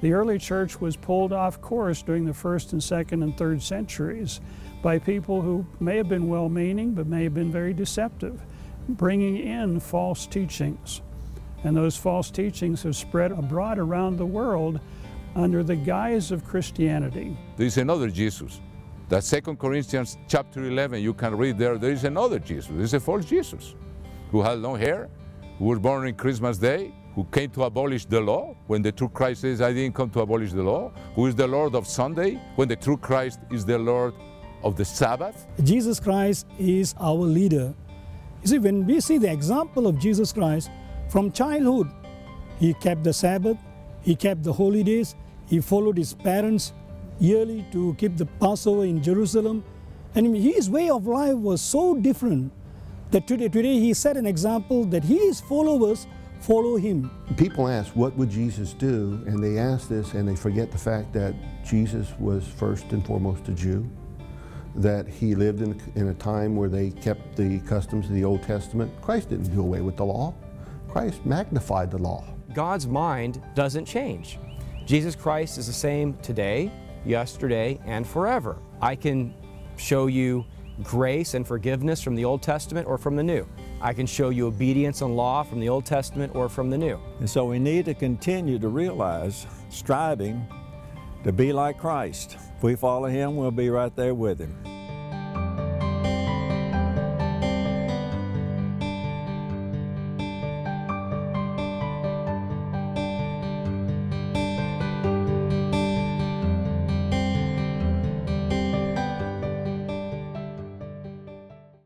The early church was pulled off course during the 1st and 2nd and 3rd centuries by people who may have been well-meaning but may have been very deceptive, bringing in false teachings. And those false teachings have spread abroad around the world under the guise of Christianity. There is another Jesus. That 2 Corinthians chapter 11, you can read there is another Jesus. There is a false Jesus who had long hair, who was born on Christmas Day, who came to abolish the law, when the true Christ says, I didn't come to abolish the law, who is the Lord of Sunday, when the true Christ is the Lord of the Sabbath. Jesus Christ is our leader. You see, when we see the example of Jesus Christ, from childhood, he kept the Sabbath, he kept the holy days, he followed his parents yearly to keep the Passover in Jerusalem. And his way of life was so different that today he set an example that his followers follow him. People ask, what would Jesus do? And they ask this and they forget the fact that Jesus was first and foremost a Jew, that he lived in a time where they kept the customs of the Old Testament. Christ didn't do away with the law. Christ magnified the law. God's mind doesn't change. Jesus Christ is the same today, yesterday, and forever. I can show you grace and forgiveness from the Old Testament or from the New. I can show you obedience and law from the Old Testament or from the New. And so we need to continue to realize, striving to be like Christ. If we follow him, we'll be right there with him.